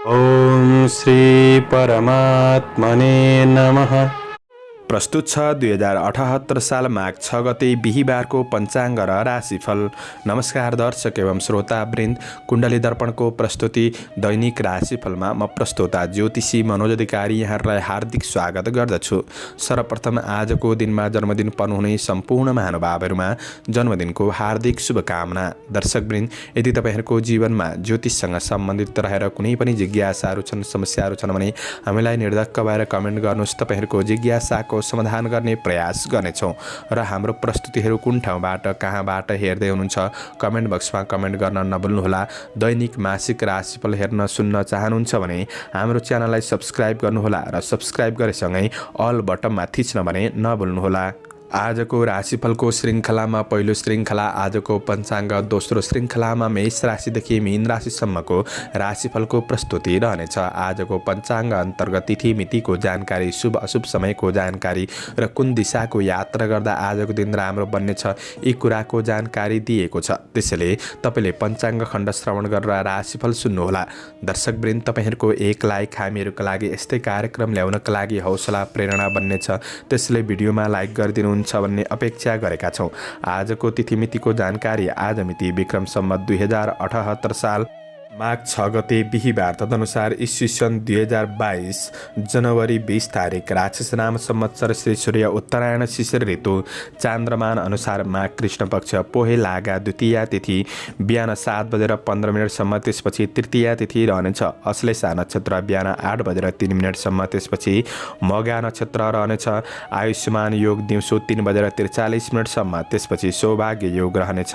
ओम श्री परमात्मने नमः। प्रस्तुत छ 2078 साल माघ 6 गते बिहीबारको पञ्चाङ्ग र राशिफल। नमस्कार दर्शक एवं श्रोतावृन्द, कुण्डली दर्पणको प्रस्तुति दैनिक राशिफलमा म प्रस्तोता ज्योतिषी मनोज अधिकारी यहाँहरूलाई हार्दिक स्वागत गर्दछु। सर्वप्रथम आजको दिनमा जन्मदिन पर्नुहुने सम्पूर्ण महानुभावहरूमा जन्मदिनको हार्दिक शुभकामना। दर्शकवृन्द, यदि तपाईँहरूको जीवनमा ज्योतिषसँग सम्बन्धित रहेर कुनै पनि जिज्ञासाहरू छन्, समस्याहरू छन् भने हामीलाई निर्धक्क भएर कमेन्ट गर्नुहोस्। तपाईँहरूको जिज्ञासाको समाधान गर्ने प्रयास गर्नेछौँ र हाम्रो प्रस्तुतिहरू कुन ठाउँबाट कहाँबाट हेर्दै हुनुहुन्छ कमेन्ट बक्समा कमेन्ट गर्न नभुल्नुहोला। दैनिक मासिक राशिफल हेर्न सुन्न चाहनुहुन्छ भने हाम्रो च्यानललाई सब्स्क्राइब गर्नुहोला र सब्स्क्राइब गरेसँगै अल बटनमा थिच्न भने नभुल्नुहोला। आजको राशिफलको श्रृङ्खलामा पहिलो श्रृङ्खला आजको पञ्चाङ्ग, दोस्रो श्रृङ्खलामा मेष राशिदेखि मीन राशिसम्मको राशिफलको प्रस्तुति रहनेछ। आजको पञ्चाङ्ग अन्तर्गत तिथि मितिको जानकारी, शुभ अशुभ समयको जानकारी र कुन दिशाको यात्रा गर्दा आजको दिन राम्रो बन्नेछ यी कुराको जानकारी दिएको छ। त्यसैले तपाईँले पञ्चाङ्ग खण्ड श्रवण गरेर राशिफल सुन्नुहोला। दर्शकवृन्द, तपाईँहरूको एक लाइक हामीहरूका लागि यस्तै कार्यक्रम ल्याउनका लागि हौसला प्रेरणा बन्नेछ। त्यसैले भिडियोमा लाइक गरिदिनु भन्ने अपेक्षा गरेका छौँ। आजको तिथिमितिको जानकारी। आज मिति विक्रम सम्वत 2078 साल माघ 6 गते बिहीबार, तदनुसार ईस्वी सन् 2022 जनवरी 20 तारिक, राक्षस नाम संवत्सर श्री सूर्य उत्तरायण शिशिर ऋतु, चान्द्रमान अनुसार माघ कृष्ण पक्ष पोहे लागा द्वितीया तिथि बिहान 7:15 त्यसपछि तृतीया तिथि रहनेछ। अश्लेषा नक्षत्र बिहान 8:03 त्यसपछि मघा नक्षत्र रहनेछ। आयुष्मान योग दिउँसो 3:43 त्यसपछि सौभाग्य योग रहनेछ।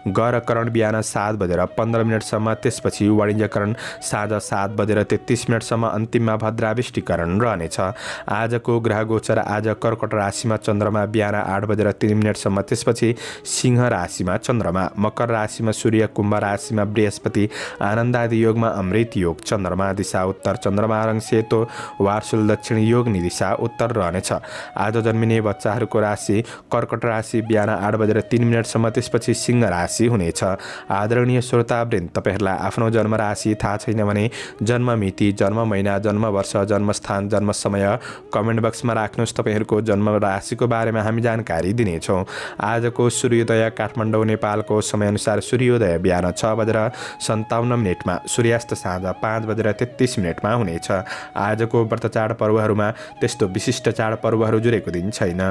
गरकरण बिहान 7:15 त्यसपछि वाणिज्यकरण साँझ 7:33 अन्तिममा भद्राविष्टिकरण रहनेछ। आजको ग्रह गोचर। आज कर्कट राशिमा चन्द्रमा बिहान 8:03 त्यसपछि सिंह राशिमा चन्द्रमा, मकर राशिमा सूर्य, कुम्भ राशिमा बृहस्पति, आनन्दादि योगमा अमृत योग, चन्द्रमा दिशा उत्तर, चन्द्रमा रङ सेतो, वार्सुल दक्षिण, योग दिशा उत्तर रहनेछ। आज जन्मिने बच्चाहरूको राशि कर्कट राशि बिहान 8:03 त्यसपछि सिंह राशि हुनेछ। आदरणीय श्रोतावृन्द, तपाईँहरूलाई आफ्नो जन्म राशि थाहा छैन भने जन्म मिति, जन्म महिना, जन्म वर्ष, जन्मस्थान, जन्म समय कमेन्ट बक्समा राख्नुहोस्। तपाईँहरूको जन्म राशिको बारेमा हामी जानकारी दिनेछौँ। आजको सूर्योदय काठमाडौँ नेपालको समयअनुसार सूर्योदय बिहान 6:57 सूर्यास्त साँझ 5:33 हुनेछ। आजको व्रत चाड पर्वहरूमा त्यस्तो विशिष्ट चाडपर्वहरू जुरेको दिन छैन।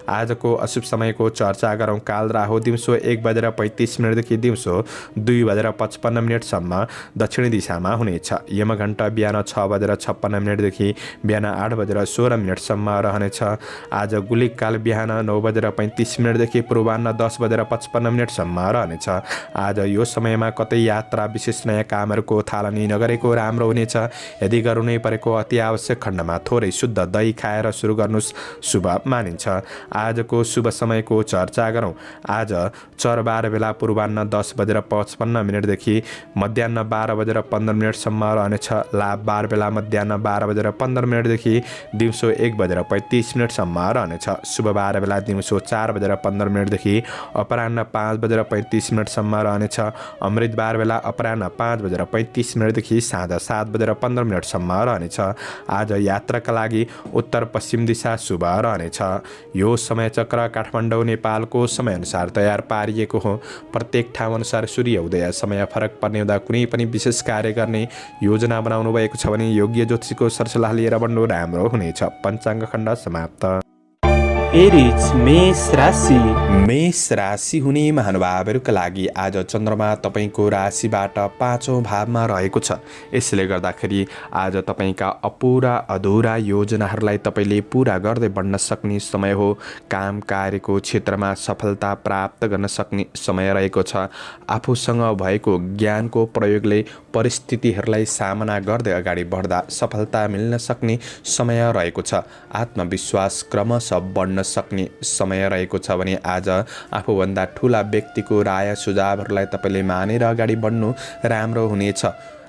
आजको अशुभ समयको चर्चा गरौँ। काल राहु दिउँसो 1:35 देखि दिउँसो 2:55 दक्षिणी दिशामा हुनेछ। यमघण्टा बिहान 6:56 देखि बिहान 8:16 रहनेछ। आज गुलिक काल बिहान 9:35 देखि पूर्वाह्न 10:55 रहनेछ। आज यो समयमा कतै यात्रा, विशेष नयाँ कामहरूको थालनी नगरेको राम्रो हुनेछ। यदि गर्नै परेको अति आवश्यक खण्डमा थोरै शुद्ध दही खाएर सुरु गर्नुहोस्, शुभ मानिन्छ। आजको शुभ समयको चर्चा गरौँ। आज चरबार बेला पूर्वाह्न 10:55 देखि मध्याह्न 12:15 रहनेछ। लाभ बार बेला मध्याह्न 12:15 देखि दिउँसो 1:35 रहनेछ। शुभ बार बेला दिउँसो 4:15 देखि अपराह्न 5:35 रहनेछ। अमृत बार बेला अपराह्न 5:35 देखि साँझ 7:15 रहनेछ। आज यात्राका लागि उत्तर पश्चिम दिशा शुभ रहनेछ। यो समय चक्र काठमाडौँ नेपालको समयअनुसार तयार पारिएको हो। प्रत्येक ठाउँ अनुसार सूर्य उदय समय फरक पर्ने हुँदा कुनै पनि विशेष कार्य गर्ने योजना बनाउनु भएको छ भने योग्य ज्योतिषीको सरसल्लाह लिएर बढ्नु राम्रो हुनेछ। पञ्चाङ्ग खण्ड समाप्त। एरिज मेष राशि। मेष राशि हुने महानुभावहरूका लागि आज चन्द्रमा तपाईँको राशिबाट 5औं भावमा रहेको छ। यसले गर्दाखेरि आज तपाईँका अपुरा अधुरा योजनाहरूलाई तपाईँले पुरा गर्दै बढ्न सक्ने समय हो। काम कार्यको क्षेत्रमा सफलता प्राप्त गर्न सक्ने समय रहेको छ। आफूसँग भएको ज्ञानको प्रयोगले परिस्थितिहरूलाई सामना गर्दै अगाडि बढ्दा सफलता मिल्न सक्ने समय रहेको छ। आत्मविश्वास क्रमशः बढ्न सक्ने समय रहेको छ भने आज आफूभन्दा ठुला व्यक्तिको राय सुझावहरूलाई तपाईँले मानेर अगाडि बढ्नु राम्रो हुनेछ।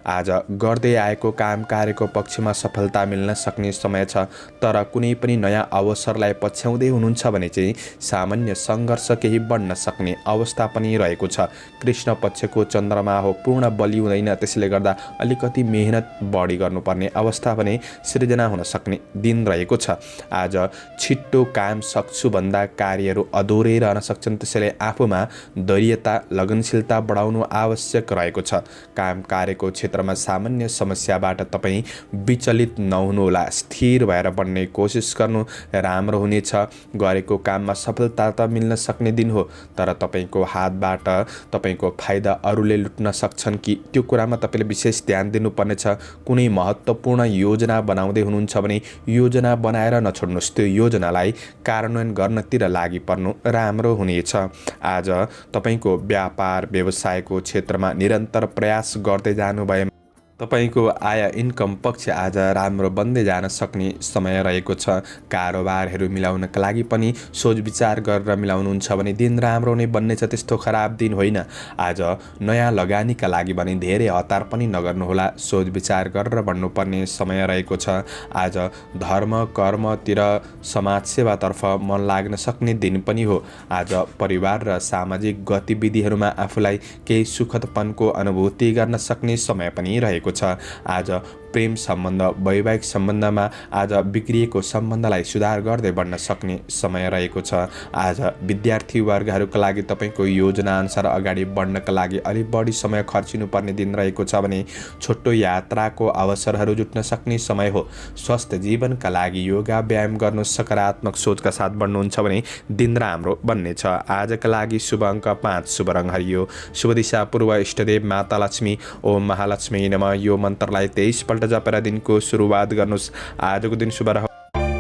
आज गर्दै आएको काम कार्यको पक्षमा सफलता मिल्न सक्ने समय छ, तर कुनै पनि नयाँ अवसरलाई पछ्याउँदै हुनुहुन्छ भने चाहिँ सामान्य सङ्घर्ष केही बढ्न सक्ने अवस्था पनि रहेको छ। कृष्ण पक्षको चन्द्रमा हो, पूर्ण बलि हुँदैन, त्यसैले गर्दा अलिकति मेहनत बढी गर्नुपर्ने अवस्था भने सृजना हुन सक्ने दिन रहेको छ। आज छिट्टो काम सक्छु भन्दा कार्यहरू अधुरै रहन सक्छन्, त्यसैले आफूमा धैर्यता लगनशीलता बढाउनु आवश्यक रहेको छ। काम कार्यको क्षेत्रमा सामान्य समस्याबाट तपाईँ विचलित नहुनुहोला, स्थिर भएर बढ्ने कोसिस गर्नु राम्रो हुनेछ। गरेको काममा सफलता त मिल्न सक्ने दिन हो, तर तपाईँको हातबाट तपाईँको फाइदा अरूले लुट्न सक्छन् कि त्यो कुरामा तपाईँले विशेष ध्यान दिनुपर्नेछ। कुनै महत्त्वपूर्ण योजना बनाउँदै हुनुहुन्छ भने योजना बनाएर नछोड्नुहोस्, त्यो योजनालाई कार्यान्वयन गर्नतिर लागि पर्नु राम्रो हुनेछ। आज तपाईँको व्यापार व्यवसायको क्षेत्रमा निरन्तर प्रयास गर्दै जानुभएमा तपाईँको आय इन्कम पक्ष आज राम्रो बन्दै जान सक्ने समय रहेको छ। कारोबारहरू मिलाउनका लागि पनि सोच विचार गरेर मिलाउनुहुन्छ भने दिन राम्रो नै बन्नेछ, त्यस्तो खराब दिन होइन। आज नयाँ लगानीका लागि भने धेरै हतार पनि नगर्नुहोला, सोच विचार गरेर बढ्नुपर्ने समय रहेको छ। आज धर्म कर्मतिर समाजसेवातर्फ मन लाग्न सक्ने दिन पनि हो। आज परिवार र सामाजिक गतिविधिहरूमा आफूलाई केही सुखदपनको अनुभूति गर्न सक्ने समय पनि रहेको छ। आज प्रेम सम्बन्ध वैवाहिक सम्बन्धमा आज बिग्रिएको सम्बन्धलाई सुधार गर्दै बढ्न सक्ने समय रहेको छ। आज विद्यार्थी वर्गहरूका लागि तपाईँको योजना अनुसार अगाडि बढ्नका लागि अलिक बढी समय खर्चिनु पर्ने दिन रहेको छ भने छोटो यात्राको अवसरहरू जुट्न सक्ने समय हो। स्वस्थ जीवनका लागि योगा व्यायाम गर्नु, सकारात्मक सोचका साथ बढ्नुहुन्छ भने दिन राम्रो बन्नेछ। आजका लागि शुभ अङ्क 5, शुभ रङ हरियो, शुभ दिशा पूर्व, इष्टदेव माता लक्ष्मी, ओम महालक्ष्मी नमः। यो मन्त्रलाई 23 पल्ट जपेर दिनको सुरुवात गर्नुहोस्। आजको दिन शुभ रह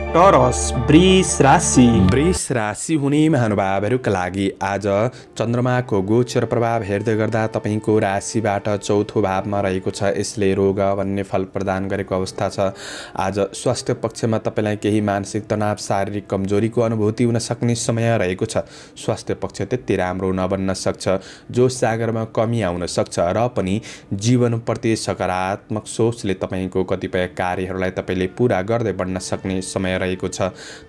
टरस वृष राशि। वृष राशि हुने महानुभावहरूका लागि आज चन्द्रमाको गोचर प्रभाव हेर्दै गर्दा तपाईँको राशिबाट चौथो भावमा रहेको छ, यसले रोग भन्ने फल प्रदान गरेको अवस्था छ। आज स्वास्थ्य पक्षमा तपाईँलाई केही मानसिक तनाव शारीरिक कमजोरीको अनुभूति हुन सक्ने समय रहेको छ। स्वास्थ्य पक्ष त्यति राम्रो नबन्न सक्छ, जो सागरमा कमी आउन सक्छ र पनि जीवनप्रति सकारात्मक सोचले तपाईँको कतिपय कार्यहरूलाई तपाईँले पुरा गर्दै बढ्न सक्ने समय रहेको छ।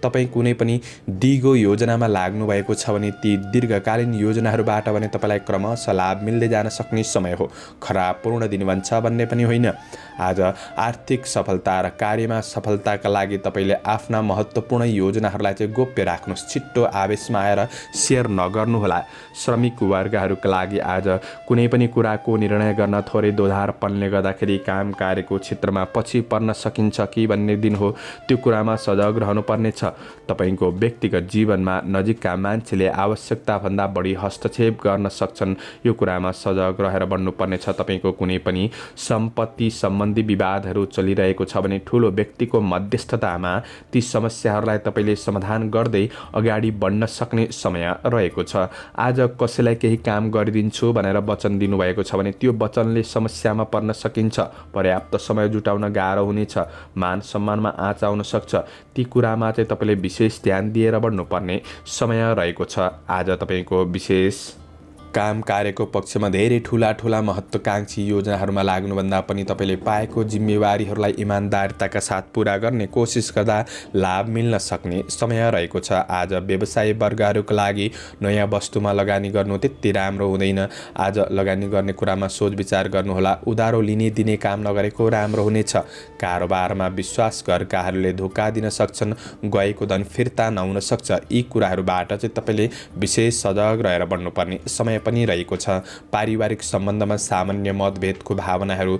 तपाईँ कुनै पनि दिगो योजनामा लाग्नु भएको छ भने ती दीर्घकालीन योजनाहरूबाट भने तपाईँलाई क्रमशः लाभ मिल्दै जान सक्ने समय हो। खराब पूर्ण दिन भन्छ भन्ने पनि होइन। आज आर्थिक सफलता र कार्यमा सफलताका लागि तपाईँले आफ्ना महत्त्वपूर्ण योजनाहरूलाई चाहिँ गोप्य राख्नुहोस्, छिट्टो आवेशमा आएर सेयर नगर्नुहोला। श्रमिक वर्गहरूका लागि आज कुनै पनि कुराको निर्णय गर्न थोरै दोधारपनले गर्दाखेरि काम कार्यको क्षेत्रमा पछि पर्न सकिन्छ कि भन्ने दिन हो, त्यो कुरामा सजग रहनुपर्नेछ। तपाईँको व्यक्तिगत जीवनमा नजिकका मान्छेले आवश्यकताभन्दा बढी हस्तक्षेप गर्न सक्छन्, यो कुरामा सजग रहेर बढ्नुपर्नेछ। तपाईँको कुनै पनि सम्पत्ति सम्बन्धी विवादहरू चलिरहेको छ भने ठुलो व्यक्तिको मध्यस्थतामा ती समस्याहरूलाई तपाईँले समाधान गर्दै अगाडि बढ्न सक्ने समय रहेको छ। आज कसैलाई केही काम गरिदिन्छु भनेर वचन दिनुभएको छ भने त्यो वचनले समस्यामा पर्न सकिन्छ, पर्याप्त समय जुटाउन गाह्रो हुनेछ, मान सम्मानमा आँच आउन सक्छ। ती कुरामा चाहिँ तपाईँले विशेष ध्यान दिएर बढ्नुपर्ने समय रहेको छ। आज तपाईँको विशेष काम कार्यको पक्षमा धेरै ठुला महत्त्वकांक्षी योजनाहरूमा लाग्नुभन्दा पनि तपाईँले पाएको जिम्मेवारीहरूलाई इमान्दारिताका साथ पुरा गर्ने कोसिस गर्दा लाभ मिल्न सक्ने समय रहेको छ। आज व्यवसाय वर्गहरूका लागि नयाँ वस्तुमा लगानी गर्नु त्यति राम्रो हुँदैन। आज लगानी गर्ने कुरामा सोच विचार गर्नुहोला, उधारो लिने दिने काम नगरेको राम्रो हुनेछ। कारोबारमा विश्वासघरकाहरूले धोका दिन सक्छन्, गएको धन फिर्ता नहुन सक्छ। यी कुराहरूबाट चाहिँ तपाईँले विशेष सजग रहेर बढ्नुपर्ने समय पनि रहेको छ। पारिवारिक सम्बन्धमा सामान्य मतभेदको भावनाहरू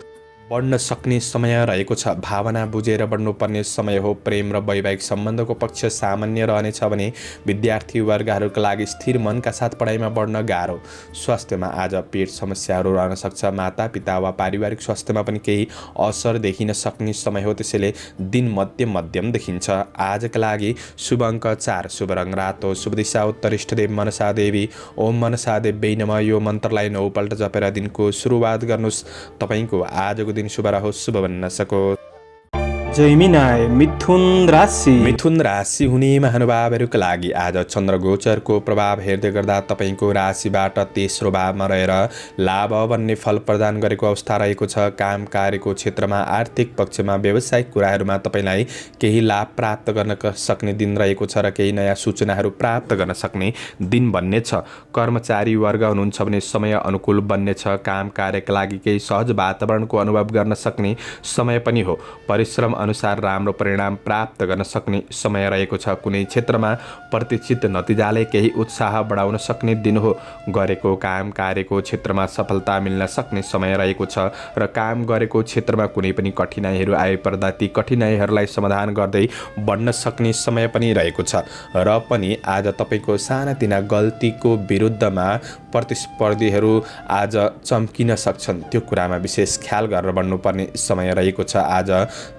बढ्न सक्ने समय रहेको छ, भावना बुझेर बढ्नुपर्ने समय हो। प्रेम र वैवाहिक सम्बन्धको पक्ष सामान्य रहनेछ भने विद्यार्थी वर्गहरूका लागि स्थिर मनका साथ पढाइमा बढ्न गाह्रो। स्वास्थ्यमा आज पेट समस्याहरू रहन सक्छ, मातापिता वा पारिवारिक स्वास्थ्यमा पनि केही असर देखिन सक्ने समय हो, त्यसैले दिन मध्यम देखिन्छ। आजका लागि शुभ अङ्क 4, शुभ रङ रातो, शुभ दिशा उत्तर, इष्टदेव मनसा देवी, ओम मनसा देवी नमः। यो मन्त्रलाई 9 पल्ट जपेर दिनको सुरुवात गर्नुहोस्। तपाईँको आजको दिन शुभ रहोस्, शुभ बन्न सकोस्। जैमिनाय मिथुन राशि। मिथुन राशि हुने महानुभावहरूका लागि आज चन्द्र गोचरको प्रभाव हेर्दै गर्दा तपाईँको राशिबाट तेस्रो भावमा रहेर लाभ भन्ने फल प्रदान गरेको अवस्था रहेको छ। काम कार्यको क्षेत्रमा, आर्थिक पक्षमा, व्यावसायिक कुराहरूमा तपाईँलाई केही लाभ प्राप्त गर्न सक्ने दिन रहेको छ र केही नयाँ सूचनाहरू प्राप्त गर्न सक्ने दिन बन्नेछ। कर्मचारी वर्ग हुनुहुन्छ भने समय अनुकूल बन्नेछ। काम कार्यका लागि केही सहज वातावरणको अनुभव गर्न सक्ने समय पनि हो। परिश्रम अनुसार राम्रो परिणाम प्राप्त गर्न सक्ने समय रहेको छ। कुनै क्षेत्रमा प्रतीक्षित नतिजाले केही उत्साह बढाउन सक्ने दिन हो। गरेको काम कार्यको क्षेत्रमा सफलता मिल्न सक्ने समय रहेको छ र काम गरेको क्षेत्रमा कुनै पनि कठिनाइहरू आइपर्दा ती कठिनाइहरूलाई समाधान गर्दै बढ्न सक्ने समय पनि रहेको छ। र पनि आज तपाईँको सानातिना गल्तीको विरुद्धमा प्रतिस्पर्धीहरू आज चम्किन सक्छन्। त्यो कुरामा विशेष ख्याल गरेर बढ्नुपर्ने समय रहेको छ। आज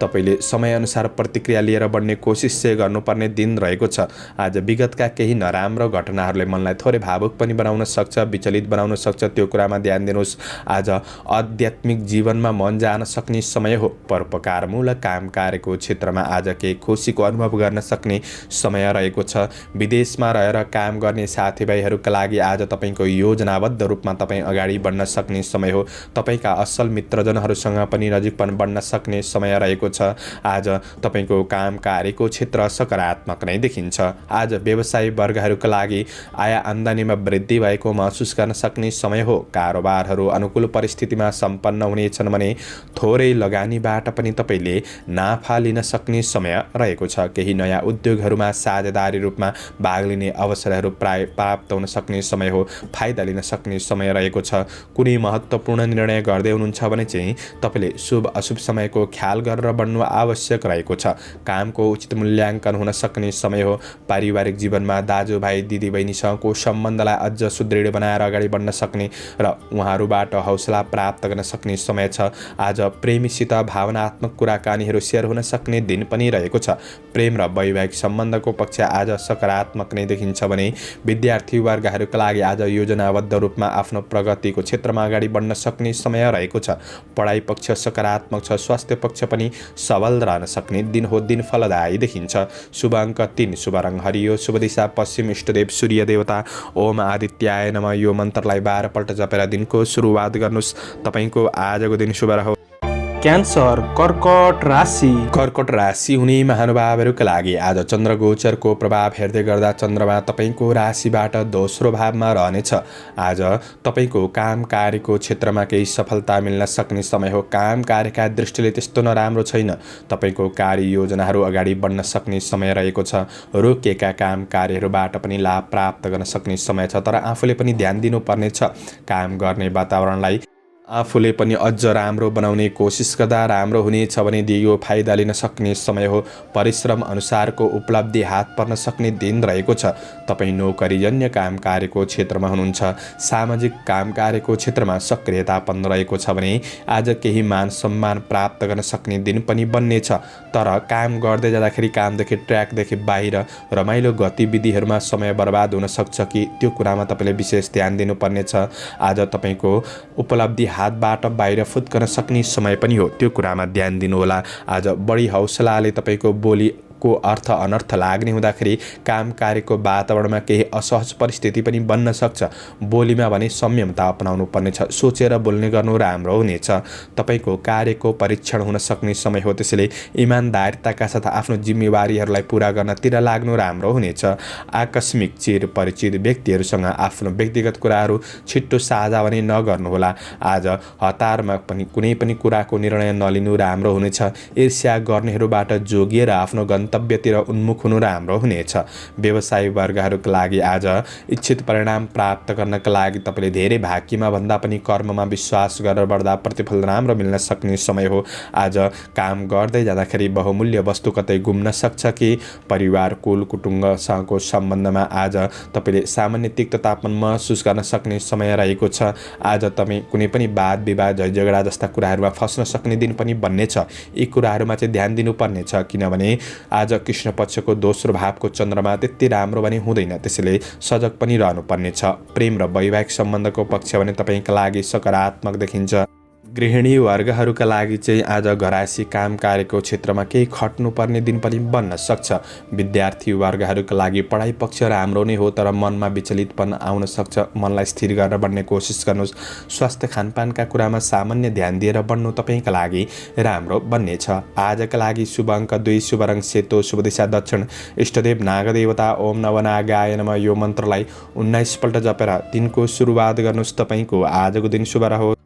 तपाईँले समयअनुसार प्रतिक्रिया लिएर बढ्ने कोसिस चाहिँ गर्नुपर्ने दिन रहेको छ। आज विगतका केही नराम्रो घटनाहरूले मनलाई थोरै भावुक पनि बनाउन सक्छ, विचलित बनाउन सक्छ। त्यो कुरामा ध्यान दिनुहोस्। आज आध्यात्मिक जीवनमा मन जान सक्ने समय हो। परोपकारमूलक काम कार्यको क्षेत्रमा आज केही खुसीको अनुभव गर्न सक्ने समय रहेको छ। विदेशमा रहेर काम गर्ने साथीभाइहरूका लागि आज तपाईँको योजनाबद्ध रूपमा तपाईँ अगाडि बढ्न सक्ने समय हो। तपाईँका असल मित्रजनहरूसँग पनि नजिकपन बढ्न सक्ने समय रहेको छ। आज तपाईँको काम कार्यको क्षेत्र सकारात्मक नै देखिन्छ। आज व्यवसायी वर्गहरूका लागि आय आम्दानीमा वृद्धि भएको महसुस गर्न सक्ने समय हो। कारोबारहरू अनुकूल परिस्थितिमा सम्पन्न हुनेछन् भने थोरै लगानीबाट पनि तपाईँले नाफा लिन सक्ने समय रहेको छ। केही नयाँ उद्योगहरूमा साझेदारी रूपमा भाग लिने अवसरहरू प्राप्त हुन सक्ने समय हो। फाइदा लिन सक्ने समय रहेको छ। कुनै महत्त्वपूर्ण निर्णय गर्दै हुनुहुन्छ भने चाहिँ तपाईँले शुभ अशुभ समयको ख्याल गरेर बढ्नु आवश्यक रहेको छ। कामको उचित मूल्याङ्कन हुन सक्ने समय हो। पारिवारिक जीवनमा दाजुभाइ दिदीबहिनीसँगको सम्बन्धलाई अझ सुदृढ बनाएर अगाडि बढ्न सक्ने र उहाँहरूबाट हौसला प्राप्त गर्न सक्ने समय छ। आज प्रेमीसित भावनात्मक कुराकानीहरू सेयर हुन सक्ने दिन पनि रहेको छ। प्रेम र वैवाहिक सम्बन्धको पक्ष आज सकारात्मक नै देखिन्छ भने विद्यार्थी वर्गहरूका लागि आज योजनाबद्ध रूपमा आफ्नो प्रगतिको क्षेत्रमा अगाडि बढ्न सक्ने समय रहेको छ। पढाइ पक्ष सकारात्मक छ। स्वास्थ्य पक्ष पनि सबल रहन सक्ने दिन हो। दिन फलदायी देखिन्छ। शुभ अङ्क 3, शुभ रङ हरियो, शुभ दिशा पश्चिम, इष्टदेव सूर्य देवता ओम आदित्याय नमः यो मन्त्रलाई 12 पल्ट जपेर दिनको सुरुवात गर्नुहोस्। तपाईँको आजको दिन शुभ रहोस्। क्यान्सर कर्कट राशि। कर्कट राशि हुने महानुभावहरूका लागि आज चन्द्र गोचरको प्रभाव हेर्दै गर्दा चन्द्रमा तपाईँको राशिबाट दोस्रो भावमा रहनेछ। आज तपाईँको काम कार्यको क्षेत्रमा केही सफलता मिल्न सक्ने समय हो। काम कार्यका दृष्टिले त्यस्तो नराम्रो छैन। तपाईँको कार्य योजनाहरू अगाडि बढ्न सक्ने समय रहेको छ। रोकिएका काम कार्यहरूबाट पनि लाभ प्राप्त गर्न सक्ने समय छ। तर आफूले पनि ध्यान दिनुपर्नेछ। काम गर्ने वातावरणलाई आफूले पनि अझ राम्रो बनाउने कोसिस गर्दा राम्रो हुनेछ भने दिगो फाइदा लिन सक्ने समय हो। परिश्रम अनुसारको उपलब्धि हात पर्न सक्ने दिन रहेको छ। तपाईँ नोकरीजन्य काम कार्यको क्षेत्रमा हुनुहुन्छ। सामाजिक काम कार्यको क्षेत्रमा सक्रियतापन रहेको छ भने आज केही मान सम्मान प्राप्त गर्न सक्ने दिन पनि बन्नेछ। तर काम गर्दै जाँदाखेरि कामदेखि ट्र्याकदेखि बाहिर रमाइलो गतिविधिहरूमा समय बर्बाद हुन सक्छ कि त्यो कुरामा तपाईँले विशेष ध्यान दिनुपर्नेछ। आज तपाईँको उपलब्धि हातबाट बाहिर फुत्कन सक्ने समय पनि हो। त्यो कुरामा ध्यान दिनुहोला। आज बढी हौसलाले तपाईँको बोलीको अर्थ अनर्थ लाग्ने हुँदाखेरि काम कार्यको वातावरणमा केही असहज परिस्थिति पनि बन्न सक्छ। बोलीमा भने संयमता अपनाउनु पर्नेछ। सोचेर बोल्ने गर्नु राम्रो हुनेछ। तपाईँको कार्यको परीक्षण हुन सक्ने समय हो। त्यसैले इमान्दारिताका साथ आफ्नो जिम्मेवारीहरूलाई पुरा गर्नतिर लाग्नु राम्रो हुनेछ। आकस्मिक चिर परिचित व्यक्तिहरूसँग आफ्नो व्यक्तिगत कुराहरू छिट्टो साझा भने नगर्नुहोला। आज हतारमा पनि कुनै पनि कुराको निर्णय नलिनु राम्रो हुनेछ। ईर्ष्या गर्नेहरूबाट जोगिएर आफ्नो गन्तव्यतिर उन्मुख हुनु राम्रो हुनेछ। व्यवसायी वर्गहरूका लागि आज इच्छित परिणाम प्राप्त गर्नका लागि तपाईँले धेरै भाग्यमा भन्दा पनि कर्ममा विश्वास गरेर बढ्दा प्रतिफल राम्रो मिल्न सक्ने समय हो। आज काम गर्दै जाँदाखेरि बहुमूल्य वस्तु कतै गुम्न सक्छ कि परिवार कुल कुटुम्बसँगको सम्बन्धमा आज तपाईँले सामान्य तिक्ततापन महसुस गर्न सक्ने समय रहेको छ। आज तपाईँ कुनै पनि वाद विवाद झैझगडा जस्ता कुराहरूमा फस्न सक्ने दिन पनि बन्नेछ। यी कुराहरूमा चाहिँ ध्यान दिनुपर्नेछ किनभने आज कृष्ण पक्षको दोस्रो भावको चन्द्रमा त्यति राम्रो भने हुँदैन। त्यसैले सजग पनि रहनुपर्नेछ। प्रेम र वैवाहिक सम्बन्धको पक्ष भने तपाईँका लागि सकारात्मक देखिन्छ। गृहिणी वर्गहरूका लागि चाहिँ आज घरायसी काम कार्यको क्षेत्रमा केही खट्नुपर्ने दिन पनि बन्न सक्छ। विद्यार्थी वर्गहरूका लागि पढाइ पक्ष राम्रो नै हो, तर मनमा विचलितपन आउन सक्छ। मनलाई स्थिर गरेर बढ्ने कोसिस गर्नुहोस्। स्वास्थ्य खानपानका कुरामा सामान्य ध्यान दिएर बढ्नु तपाईँका लागि राम्रो बन्नेछ। आजका लागि शुभ अङ्क 2, शुभ रङ सेतो, शुभ दिशा दक्षिण, इष्टदेव नागदेवता ओम नवनागाय नमः यो मन्त्रलाई 19 पल्ट जपेर दिनको सुरुवात गर्नुहोस्। तपाईँको आजको दिन शुभ रहोस्।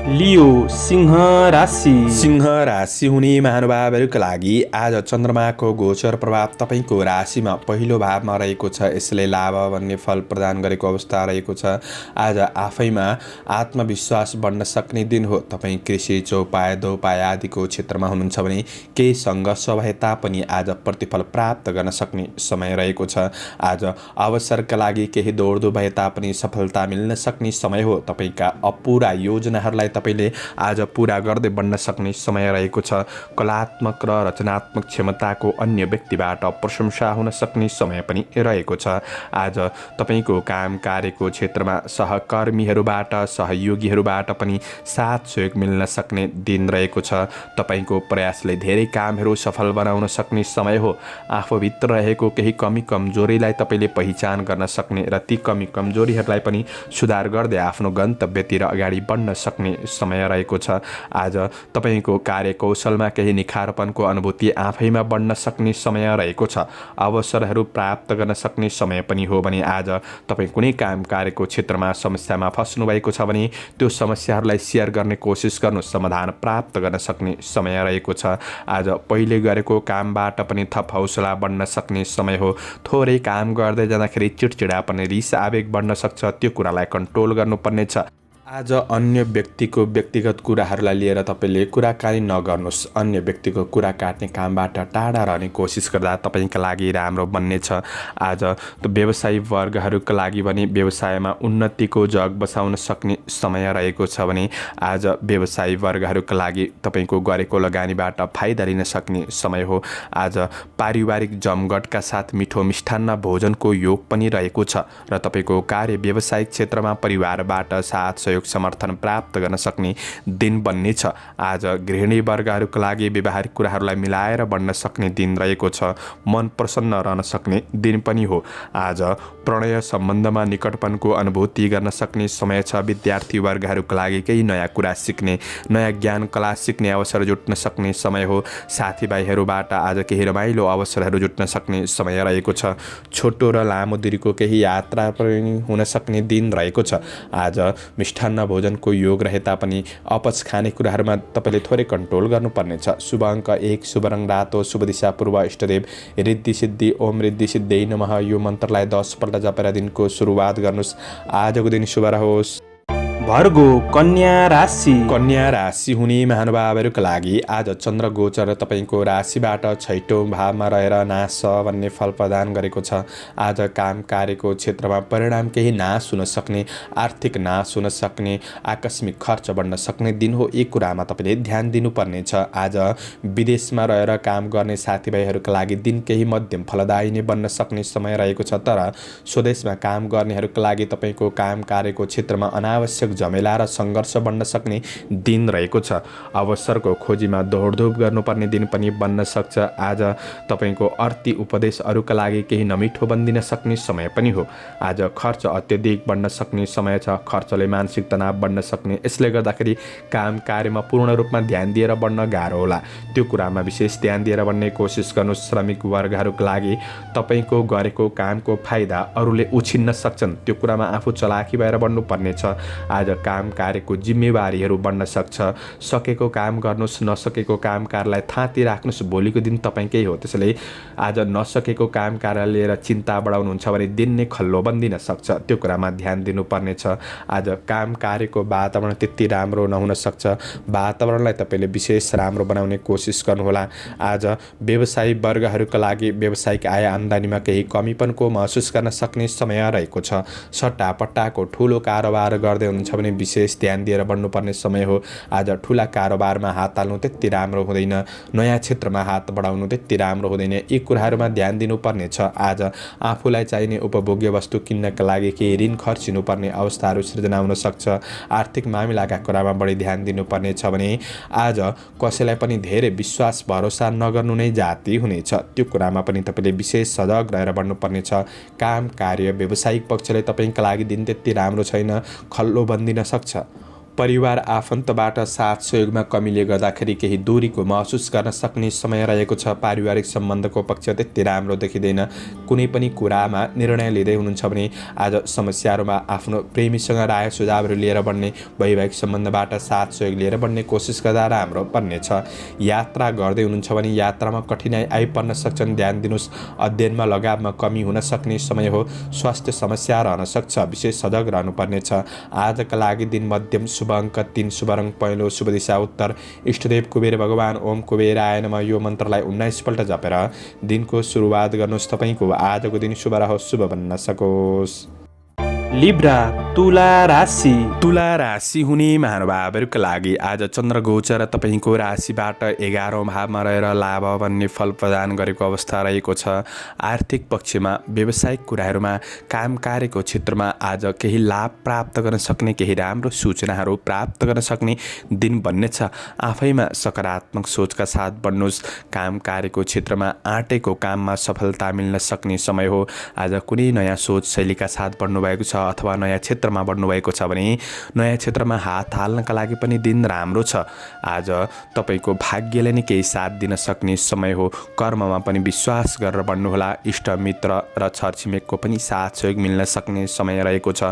लियो सिंह राशि। सिंह राशि हुने महानुभावहरूका लागि आज चन्द्रमाको गोचर प्रभाव तपाईँको राशिमा पहिलो भावमा रहेको छ। यसले लाभ भन्ने फल प्रदान गरेको अवस्था रहेको छ। आज आफैमा आत्मविश्वास बढ्न सक्ने दिन हो। तपाईँ कृषि, चौपाय, दोपाय आदिको क्षेत्रमा हुनुहुन्छ भने केही सङ्घर्ष भए तापनि आज प्रतिफल प्राप्त गर्न सक्ने समय रहेको छ। आज अवसरका लागि केही दौडधुप भए तापनि सफलता मिल्न सक्ने समय हो। तपाईँका अपुरा योजनाहरूलाई तपाईँले आज पुरा गर्दै बढ्न सक्ने समय रहेको छ। कलात्मक र रचनात्मक क्षमताको अन्य व्यक्तिबाट प्रशंसा हुन सक्ने समय पनि रहेको छ। आज तपाईँको काम कार्यको क्षेत्रमा सहकर्मीहरूबाट, सहयोगीहरूबाट पनि साथ सहयोग मिल्न सक्ने दिन रहेको छ। तपाईँको प्रयासले धेरै कामहरू सफल बनाउन सक्ने समय हो। आफूभित्र रहेको केही कमी कमजोरीलाई तपाईँले पहिचान गर्न सक्ने र ती कमी कमजोरीहरूलाई पनि सुधार गर्दै आफ्नो गन्तव्यतिर अगाडि बढ्न सक्ने समय रहेको छ। आज तपाईँको कार्यकौशलमा केही निखारपनको अनुभूति आफैमा बढ्न सक्ने समय रहेको छ। अवसरहरू प्राप्त गर्न सक्ने समय पनि हो भने आज तपाईँ कुनै काम कार्यको क्षेत्रमा समस्यामा फस्नु भएको छ भने त्यो समस्याहरूलाई सेयर गर्ने कोसिस गर्नु, समाधान प्राप्त गर्न सक्ने समय रहेको छ। आज पहिले गरेको कामबाट पनि थप हौसला बढ्न सक्ने समय हो। थोरै काम गर्दै जाँदाखेरि चिडचिडापन, रिस आवेग बढ्न सक्छ। त्यो कुरालाई कन्ट्रोल गर्नुपर्नेछ। आज अन्य व्यक्तिको व्यक्तिगत कुराहरूलाई लिएर तपाईँले कुराकानी नगर्नुहोस्। अन्य व्यक्तिको कुरा काट्ने कामबाट टाढा रहने कोसिस गर्दा तपाईँका लागि राम्रो बन्नेछ। आज व्यवसायी वर्गहरूका लागि भने व्यवसायमा उन्नतिको जग बसाउन सक्ने समय रहेको छ भने आज व्यवसायी वर्गहरूका लागि तपाईँको गरेको लगानीबाट फाइदा लिन सक्ने समय हो। आज पारिवारिक जमघटका साथ मिठो मिष्ठान्न भोजनको योग पनि रहेको छ र तपाईँको कार्य व्यवसायिक क्षेत्रमा परिवारबाट साथ सहयोग समर्थन प्राप्त गर्न सक्ने दिन बन्नेछ। आज गृहिणी वर्गहरूका लागि व्यवहारिक कुराहरूलाई मिलाएर बढ्न सक्ने दिन रहेको छ। मन प्रसन्न रहन सक्ने दिन पनि हो। आज प्रणय सम्बन्धमा निकटपनको अनुभूति गर्न सक्ने समय छ। विद्यार्थी वर्गहरूका लागि केही नयाँ कुरा सिक्ने, नयाँ ज्ञान कला सिक्ने अवसर जुट्न सक्ने समय हो। साथीभाइहरूबाट आज केही रमाइलो अवसरहरू जुट्न सक्ने समय रहेको छ। छोटो र लामो दूरीको केही यात्रा पनि हुन सक्ने दिन रहेको छ। आज मिष्ठान्न भोजनको योग रहे तापनि अपच खाने कुराहरूमा तपाईँले थोरै कन्ट्रोल गर्नुपर्नेछ। शुभ अङ्क 1, शुभ रङ रातो, शुभ दिशा पूर्व, इष्टदेव रिद्धि सिद्धि ओम रिद्धि सिद्धि नमः यो मन्त्रलाई 10 पल्ट जपेर दिनको सुरुवात गर्नुहोस्। आजको दिन शुभ रहोस्। भर्गो कन्या राशि। कन्या राशि हुने महानुभावहरूका लागि आज चन्द्र गोचर तपाईँको राशिबाट 6औँ भावमा रहेर नाश भन्ने फल प्रदान गरेको छ। आज काम कार्यको क्षेत्रमा परिणाम केही नाश हुन सक्ने, आर्थिक नाश हुन सक्ने, आकस्मिक खर्च बढ्न सक्ने दिन हो। एक कुरामा तपाईँले ध्यान दिनुपर्नेछ। आज विदेशमा रहेर काम गर्ने साथीभाइहरूका लागि दिन केही मध्यम फलदायी नै बन्न सक्ने समय रहेको छ। तर स्वदेशमा काम गर्नेहरूका लागि तपाईँको काम कार्यको क्षेत्रमा अनावश्यक झमेला र सङ्घर्ष बढ्न सक्ने दिन रहेको छ। अवसरको खोजीमा दौडधुप गर्नुपर्ने दिन पनि बन्न सक्छ। आज तपाईँको अर्थी उपदेश अरूका लागि केही नमिठो बनिदिन सक्ने समय पनि हो। आज खर्च अत्यधिक बढ्न सक्ने समय छ। खर्चले मानसिक तनाव बढ्न सक्ने, यसले गर्दाखेरि काम कार्यमा पूर्ण रूपमा ध्यान दिएर बढ्न गाह्रो होला। त्यो कुरामा विशेष ध्यान दिएर बढ्ने कोसिस गर्नु। श्रमिक वर्गहरूका लागि तपाईँको गरेको कामको फाइदा अरूले उछिन्न सक्छन्। त्यो कुरामा आफू चलाखी भएर बढ्नु पर्नेछ। आज काम कार्यको जिम्मेवारीहरू बढ्न सक्छ। सकेको काम गर्नुहोस्, नसकेको काम कार्यलाई थाँती राख्नुहोस्। भोलिको दिन तपाईँकै हो। त्यसैले आज नसकेको काम कार्य लिएर चिन्ता बढाउनुहुन्छ भने दिन नै खल्लो बन्दिन सक्छ। त्यो कुरामा ध्यान दिनुपर्नेछ। आज काम कार्यको वातावरण त्यति राम्रो नहुन सक्छ। वातावरणलाई तपाईँले विशेष राम्रो बनाउने कोसिस गर्नुहोला। आज व्यवसायी वर्गहरूका लागि व्यावसायिक आय आम्दानीमा केही कमीपनको महसुस गर्न सक्ने समय रहेको छ। सट्टापट्टाको ठुलो कारोबार गर्दै हुनुहुन्छ भने विशेष ध्यान दिएर बढ्नुपर्ने समय हो। आज ठुला कारोबारमा हात हाल्नु त्यति राम्रो हुँदैन, नयाँ क्षेत्रमा हात बढाउनु त्यति राम्रो हुँदैन, यी कुराहरूमा ध्यान दिनुपर्ने छ। आज आफूलाई चाहिने उपभोग्य वस्तु किन्नका लागि केही ऋण खर्चिनुपर्ने अवस्थाहरू सृजना हुन सक्छ। आर्थिक मामिलाका कुरामा बढी ध्यान दिनुपर्ने छ भने आज कसैलाई पनि धेरै विश्वास भरोसा नगर्नु नै जाति हुनेछ, त्यो कुरामा पनि तपाईँले विशेष सजग रहेर बढ्नुपर्ने छ। काम कार्य व्यावसायिक पक्षले तपाईँका लागि दिन त्यति राम्रो छैन, खल्लो बन्दिन सक्छ। परिवार आफन्तबाट साथ सहयोगमा कमीले गर्दाखेरि केही दूरीको महसुस गर्न सक्ने समय रहेको छ। पारिवारिक सम्बन्धको पक्ष त्यति राम्रो देखिँदैन। कुनै पनि कुरामा निर्णय लिँदै हुनुहुन्छ भने आज समस्याहरूमा आफ्नो प्रेमीसँग राय सुझावहरू लिएर बढ्ने, वैवाहिक सम्बन्धबाट साथ सहयोग लिएर बढ्ने कोसिस गर्दा राम्रो पर्नेछ। यात्रा गर्दै हुनुहुन्छ भने यात्रामा कठिनाइ आइपर्न सक्छन्, ध्यान दिनुहोस्। अध्ययनमा लगावमा कमी हुन सक्ने समय हो। स्वास्थ्य समस्या रहन सक्छ, विशेष सजग रहनुपर्नेछ। आजका लागि दिन मध्यम, शुभ अङ्क 3, शुभ रङ पहेँलो, शुभ दिशा उत्तर। इष्टदेव कुबेर भगवान ओम कुबेराय नमः यो मन्त्रलाई 19 पल्ट जपेर दिनको सुरुवात गर्नुहोस्। तपाईँको आजको दिन शुभ रहोस्, शुभ बन्न सकोस्। लिब्रा तुला राशि। तुला राशि हुने महानुभावहरूका लागि आज चन्द्र गोचर तपाईँको राशिबाट 11औं भावमा रहेर लाभ भन्ने फल प्रदान गरेको अवस्था रहेको छ। आर्थिक पक्षमा व्यावसायिक कुराहरूमा, काम कार्यको क्षेत्रमा आज केही लाभ प्राप्त गर्न सक्ने, केही राम्रो सूचनाहरू प्राप्त गर्न सक्ने दिन बन्नेछ। आफैमा सकारात्मक सोचका साथ बढ्नुहोस्। काम कार्यको क्षेत्रमा आँटेको काममा सफलता मिल्न सक्ने समय हो। आज कुनै नयाँ सोच शैलीका साथ बढ्नुभएको छ अथवा नयाँ क्षेत्रमा बढ्नुभएको छ भने नयाँ क्षेत्रमा हात हाल्नका लागि पनि दिन राम्रो छ। आज तपाईँको भाग्यले नै केही साथ दिन सक्ने समय हो। कर्ममा पनि विश्वास गरेर बढ्नुहोला। इष्ट मित्र र छरछिमेकको पनि साथ सहयोग मिल्न सक्ने समय रहेको छ।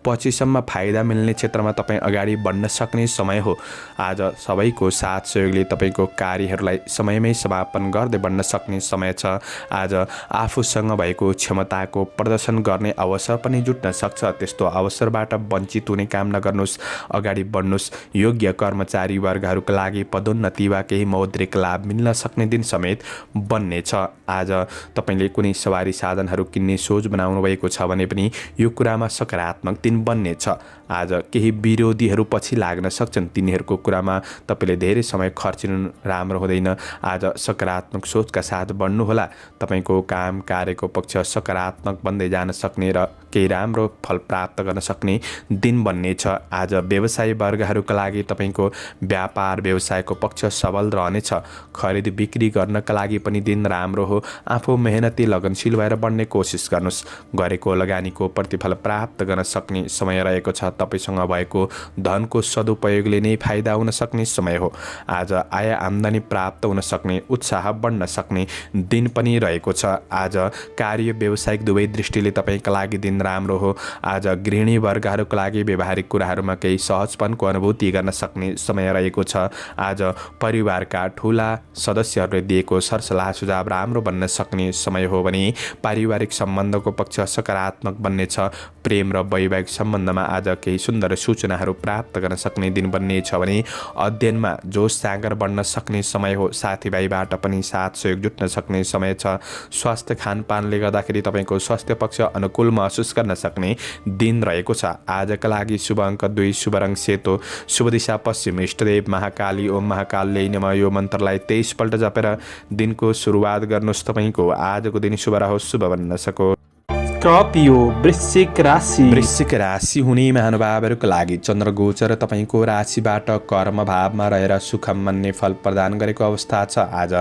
पछिसम्म फाइदा मिल्ने क्षेत्रमा तपाईँ अगाडि बढ्न सक्ने समय हो। आज सबैको साथ सहयोगले तपाईँको कार्यहरूलाई समयमै समापन गर्दै बढ्न सक्ने समय छ। आज आफूसँग भएको क्षमताको प्रदर्शन गर्ने अवसर पनि जुट्न सक्छ। त्यस्तो अवसरबाट वञ्चित हुने काम नगर्नुहोस्, अगाडि बढ्नुहोस्। योग्य कर्मचारी वर्गहरूका लागि पदोन्नति वा केही मौद्रिक लाभ मिल्न सक्ने दिन समेत बन्नेछ। आज तपाईँले कुनै सवारी साधनहरू किन्ने सोच बनाउनु भएको छ भने पनि यो कुरामा सकारात्मक दिन बन्नेछ। आज केही विरोधीहरू पछि लाग्न सक्छन्, तिनीहरूको कुरामा तपाईँले धेरै समय खर्चिनु राम्रो हुँदैन। आज सकारात्मक सोचका साथ बढ्नुहोला। तपाईँको काम कार्यको पक्ष सकारात्मक बन्दै जान सक्ने र केही राम्रो फल प्राप्त गर्न सक्ने दिन बन्नेछ। आज व्यवसायी वर्गहरूका लागि तपाईँको व्यापार व्यवसायको पक्ष सबल रहनेछ। खरिद बिक्री गर्नका लागि पनि दिन राम्रो हो। आफू मेहनती लगनशील भएर बढ्ने कोसिस गर्नुहोस्। गरेको लगानीको प्रतिफल प्राप्त गर्न सक्ने समय रहेको छ। तपाईँसँग भएको धनको सदुपयोगले नै फाइदा हुन सक्ने समय हो। आज आय आम्दानी प्राप्त हुन सक्ने, उत्साह बढ्न सक्ने दिन पनि रहेको छ। आज कार्य व्यावसायिक दुवै दृष्टिले तपाईँका लागि दिन राम्रो हो। आज गृहिणी वर्गहरूका लागि व्यवहारिक कुराहरूमा केही सहजपनको अनुभूति गर्न सक्ने समय रहेको छ। आज परिवारका ठुला सदस्यहरूले दिएको सरसल्लाह सुझाव राम्रो बन्न सक्ने समय हो भने पारिवारिक सम्बन्धको पक्ष सकारात्मक बन्नेछ। प्रेम र वैवाहिक सम्बन्धमा आज केही सुन्दर सूचनाहरू प्राप्त गर्न सक्ने दिन बन्नेछ भने अध्ययनमा जोस जाँगर बढ्न सक्ने समय हो। साथीभाइबाट पनि साथ सहयोग जुट्न सक्ने समय छ। स्वास्थ्य खानपानले गर्दाखेरि तपाईँको स्वास्थ्य पक्ष अनुकूल महसुस गर्न सक्ने दिन रहेको छ। आजका लागि शुभ अङ्क 2, शुभ रङ सेतो, शुभ दिशा पश्चिम। इष्टदेव महाकाली ओम महाकाल्यै नमः यो मन्त्रलाई 23 पल्ट जपेर दिनको सुरुवात गर्नुहोस्। तपाईँको आजको दिन शुभ रहोस्, शुभ बन्न सकोस्। स्कर्पियो वृश्चिक राशि। वृश्चिक राशि हुने महानुभावहरूका लागि चन्द्र गोचर तपाईँको राशिबाट कर्म भावमा रहेर सुख मान्ने फल प्रदान गरेको अवस्था छ। आज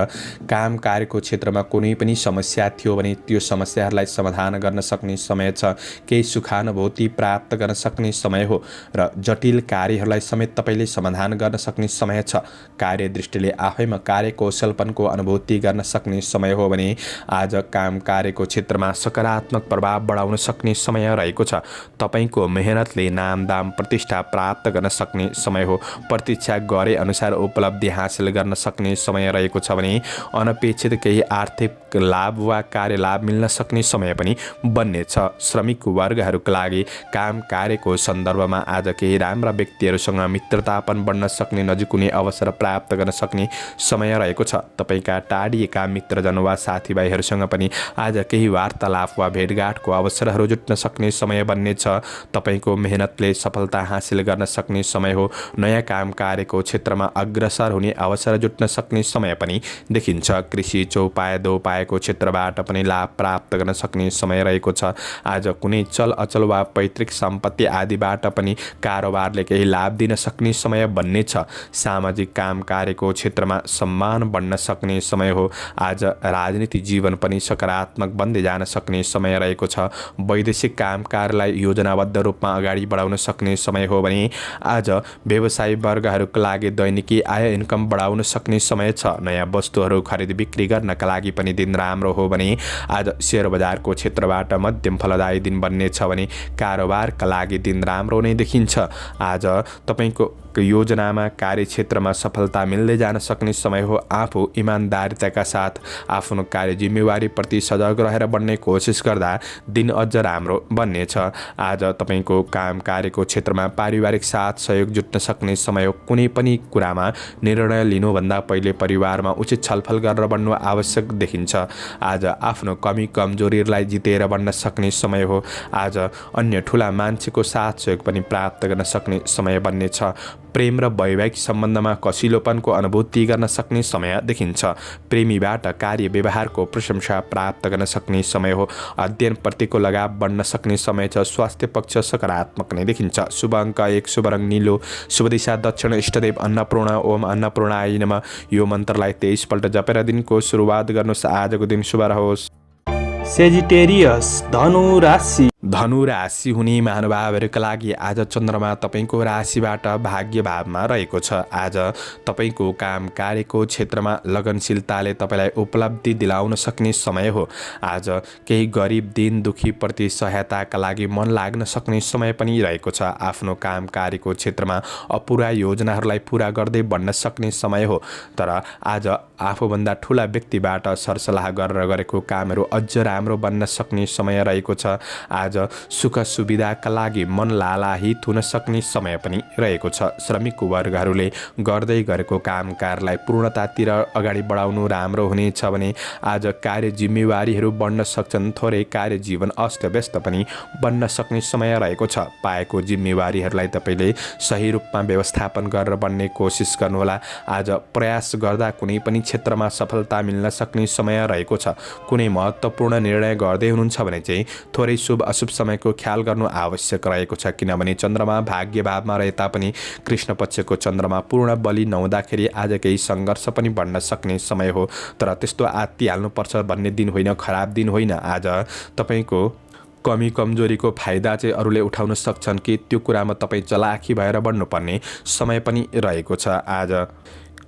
काम कार्यको क्षेत्रमा कुनै पनि समस्या थियो भने त्यो समस्याहरूलाई समाधान गर्न सक्ने समय छ। केही सुखानुभूति प्राप्त गर्न सक्ने समय हो र जटिल कार्यहरूलाई समेत तपाईँले समाधान गर्न सक्ने समय छ। कार्य दृष्टिले आफैमा कार्यकौशलपनको अनुभूति गर्न सक्ने समय हो भने आज काम कार्यको क्षेत्रमा सकारात्मक प्रभाव बढाउन सक्ने समय रहेको छ। तपाईँको मेहनतले नाम दाम प्रतिष्ठा प्राप्त गर्न सक्ने समय हो। प्रतीक्षा गरे अनुसार उपलब्धि हासिल गर्न सक्ने समय रहेको छ भने अनपेक्षित केही आर्थिक लाभ वा कार्य लाभ मिल्न सक्ने समय पनि बन्नेछ। श्रमिक वर्गहरूका लागि काम कार्यको सन्दर्भमा आज केही राम्रा व्यक्तिहरूसँग मित्रतापन बढ्न सक्ने, नजिक हुने अवसर प्राप्त गर्न सक्ने समय रहेको छ। तपाईँका टाढिएका मित्रजन वा साथीभाइहरूसँग पनि आज केही वार्तालाप वा भेटघाट व्यापारको अवसरहरू जुट्न सक्ने समय बन्नेछ। तपाईँको मेहनतले सफलता हासिल गर्न सक्ने समय हो। नयाँ काम कार्यको क्षेत्रमा अग्रसर हुने अवसर जुट्न सक्ने समय पनि देखिन्छ। कृषि चौपाए दोपाएको क्षेत्रबाट पनि लाभ प्राप्त गर्न सक्ने समय रहेको छ। आज कुनै चल अचल वा पैतृक सम्पत्ति आदिबाट पनि कारोबारले केही लाभ दिन सक्ने समय बन्नेछ। सामाजिक काम कार्यको क्षेत्रमा सम्मान बढ्न सक्ने समय हो। आज राजनीतिक जीवन पनि सकारात्मक बन्दै जान सक्ने समय रहेको छ। वैदेशिक काम कार्यलाई योजनाबद्ध रूपमा अगाडि बढाउन सक्ने समय हो भने आज व्यवसायी वर्गहरूका लागि दैनिकी आय इन्कम बढाउन सक्ने समय छ। नयाँ वस्तुहरू खरिद बिक्री गर्नका लागि पनि दिन राम्रो हो भने आज शेयर बजारको क्षेत्रबाट मध्यम फलदायी दिन बन्नेछ भने कारोबारका लागि दिन राम्रो नै देखिन्छ। आज तपाईँको योजनामा कार्यक्षेत्रमा सफलता मिल्दै जान सक्ने समय हो। आफू इमान्दारिताका साथ आफ्नो कार्य जिम्मेवारीप्रति सजग रहेर बन्ने कोसिस गर्दा दिन अझ राम्रो बन्नेछ। आज तपाईँको काम कार्यको क्षेत्रमा पारिवारिक साथ सहयोग जुट्न सक्ने समय हो। कुनै पनि कुरामा निर्णय लिनुभन्दा पहिले परिवारमा उचित छलफल गरेर बन्नु आवश्यक देखिन्छ। आज आफ्नो कमी कमजोरीलाई जितेर बन्न सक्ने समय हो। आज अन्य ठुला मान्छेको साथ सहयोग पनि प्राप्त गर्न सक्ने समय बन्नेछ। प्रेम र वैवाहिक सम्बन्धमा कसिलोपनको अनुभूति गर्न सक्ने समय देखिन्छ। प्रेमीबाट कार्य व्यवहारको प्रशंसा प्राप्त गर्न सक्ने समय हो। अध्ययनप्रतिको लगाव बढ्न सक्ने समय छ। स्वास्थ्य पक्ष सकारात्मक नै देखिन्छ। शुभ अङ्क 1, शुभ रङ नीलो, शुभ दिशा दक्षिण, इष्टदेव अन्नपूर्ण, ओम अन्नपूर्णाय नमः। यो मन्त्रलाई 23 पल्ट जपेर दिनको सुरुवात गर्नुहोस्। आजको दिन शुभ रहोस्। सेजिटेरियस धनु राशि। धनु राशि हुने महानुभावहरूका लागि आज चन्द्रमा तपाईँको राशिबाट भाग्य भावमा रहेको छ। आज तपाईँको काम कार्यको क्षेत्रमा लगनशीलताले तपाईँलाई उपलब्धि दिलाउन सक्ने समय हो। आज केही गरिब दिन दुखीप्रति सहायताका लागि मन लाग्न सक्ने समय पनि रहेको छ। आफ्नो काम कार्यको क्षेत्रमा अपुरा योजनाहरूलाई पुरा गर्दै बढ्न सक्ने समय हो। तर आज आफूभन्दा ठुला व्यक्तिबाट सरसल्लाह गरेर गरेको कामहरू अझ राम्रो बन्न सक्ने समय रहेको छ। आज सुख सुविधाका लागि मन लालाहित हुन सक्ने समय पनि रहेको छ। श्रमिक वर्गहरूले गर्दै गरेको काम कार्यलाई पूर्णतातिर अगाडि बढाउनु राम्रो हुनेछ भने आज कार्य जिम्मेवारीहरू बढ्न सक्छन्। थोरै कार्य जीवन अस्तव्यस्त पनि बन्न सक्ने समय रहेको छ। पाएको जिम्मेवारीहरूलाई तपाईँले सही रूपमा व्यवस्थापन गरेर बन्ने कोसिस गर्नुहोला। आज प्रयास गर्दा कुनै पनि क्षेत्रमा सफलता मिल्न सक्ने समय रहेको छ। कुनै महत्त्वपूर्ण निर्णय गर्दै हुनुहुन्छ भने चाहिँ थोरै शुभ अशुभ समयको ख्याल गर्नु आवश्यक रहेको छ। किनभने चन्द्रमा भाग्य भावमा रहे तापनि कृष्ण पक्षको चन्द्रमा पूर्ण बलि नहुँदाखेरि आज केही सङ्घर्ष पनि बढ्न सक्ने समय हो। तर त्यस्तो आत्तिहाल्नुपर्छ भन्ने दिन होइन, खराब दिन होइन। आज तपाईँको कमी कमजोरीको फाइदा चाहिँ अरूले उठाउन सक्छन् कि त्यो कुरामा तपाईँ चलाखी भएर बढ्नुपर्ने समय पनि रहेको छ। आज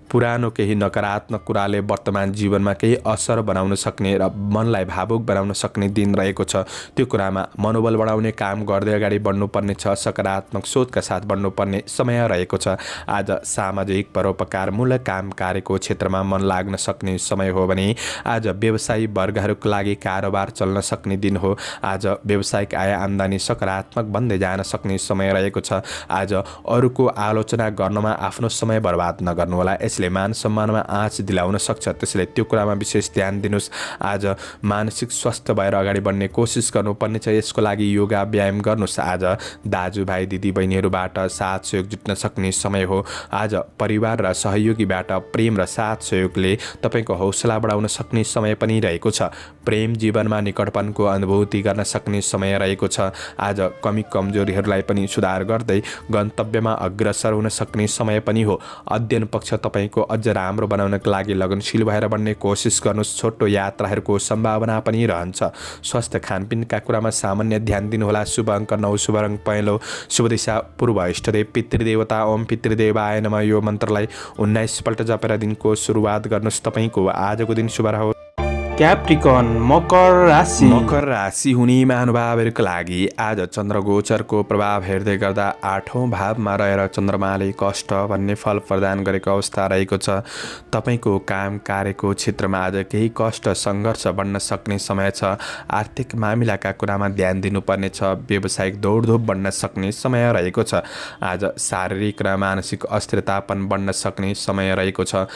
पुरानो केही नकारात्मक कुराले वर्तमान जीवनमा केही असर बनाउन सक्ने र मनलाई भावुक बनाउन सक्ने दिन रहेको छ। त्यो कुरामा मनोबल बढाउने काम गर्दै अगाडि बढ्नुपर्ने छ। सकारात्मक सोचका साथ बढ्नुपर्ने समय रहेको छ। आज सामाजिक परोपकारमूलक काम कार्यको क्षेत्रमा मन लाग्न सक्ने समय हो भने आज व्यवसायी वर्गहरूका लागि कारोबार चल्न सक्ने दिन हो। आज व्यावसायिक आय आम्दानी सकारात्मक बन्दै जान सक्ने समय रहेको छ। आज अरूको आलोचना गर्नमा आफ्नो समय बर्बाद नगर्नुहोला। यसले मान सम्मानमा आँच दिलाउन सक्छ। त्यसैले त्यो कुरामा विशेष ध्यान दिनुहोस्। आज मानसिक स्वास्थ्य भएर अगाडि बढ्ने कोसिस गर्नुपर्ने छ। यसको लागि योगा व्यायाम गर्नुहोस्। आज दाजुभाइ दिदीबहिनीहरूबाट साथ सहयोग जुट्न सक्ने समय हो। आज परिवार र सहयोगीबाट प्रेम र साथ सहयोगले तपाईँको हौसला बढाउन सक्ने समय पनि रहेको छ। प्रेम जीवनमा निकटपनको अनुभूति गर्न सक्ने समय रहेको छ। आज कमी कमजोरीहरूलाई पनि सुधार गर्दै गन्तव्यमा अग्रसर हुन सक्ने समय पनि हो। अध्ययन पक्ष तपाईँको अझ राम्रो बनाउनका लागि लगनशील भएर बन्ने कोसिस गर्नुहोस्। छोटो यात्राहरूको सम्भावना पनि रहन्छ। स्वास्थ्य खानपिनका कुरामा सामान्य ध्यान दिनुहोला। शुभ अङ्क 9, शुभ रङ पहेँलो, शुभ दिशा पूर्व, इष्टदेव पितृदेवता ओम पितृदेवाय नमः। यो मन्त्रलाई 19 पल्ट जपेर दिनको सुरुवात गर्नुहोस्। तपाईँको आजको दिन शुभ रहोस्। क्याप्रिकन मकर राशि। मकर राशि हुने महानुभावहरूका लागि आज चन्द्रगोचरको प्रभाव हेर्दै गर्दा 8औं भावमा रहेर चन्द्रमाले कष्ट भन्ने फल प्रदान गरेको अवस्था रहेको छ। तपाईँको काम कार्यको क्षेत्रमा आज केही कष्ट सङ्घर्ष बढ्न सक्ने समय छ। आर्थिक मामिलाका कुरामा ध्यान दिनुपर्ने छ। व्यावसायिक दौडधुप बढ्न सक्ने समय रहेको छ। आज शारीरिक र मानसिक अस्थिरता पनि बढ्न सक्ने समय रहेको छ।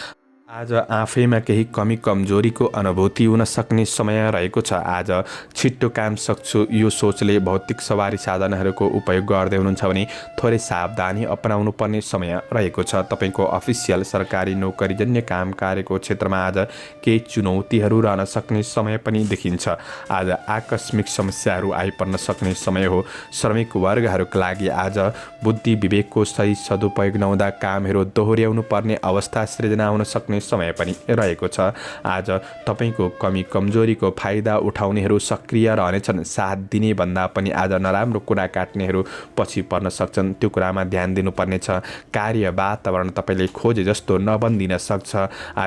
आज आफैमा केही कमी कमजोरीको अनुभूति हुन सक्ने समय रहेको छ। आज छिट्टो काम सक्छु यो सोचले भौतिक सवारी साधनहरूको उपयोग गर्दै हुनुहुन्छ भने थोरै सावधानी अपनाउनु पर्ने समय रहेको छ। तपाईँको अफिसियल सरकारी नोकरीजन्य काम कार्यको क्षेत्रमा आज केही चुनौतीहरू रहन सक्ने समय पनि देखिन्छ। आज आकस्मिक समस्याहरू आइपर्न सक्ने समय हो। श्रमिक वर्गहरूका लागि आज बुद्धि विवेकको सही सदुपयोग नहुँदा कामहरू दोहोर्याउनु पर्ने अवस्था सृजना हुन सक्ने समय पनि रहेको छ। आज तपाईँको कमी कमजोरीको फाइदा उठाउनेहरू सक्रिय रहनेछन्। साथ दिने भन्दा पनि आज नराम्रो कुरा काट्नेहरू पछि पर्न सक्छन्। त्यो कुरामा ध्यान दिनुपर्नेछ। कार्य वातावरण तपाईँले खोजे जस्तो नबनिदिन सक्छ।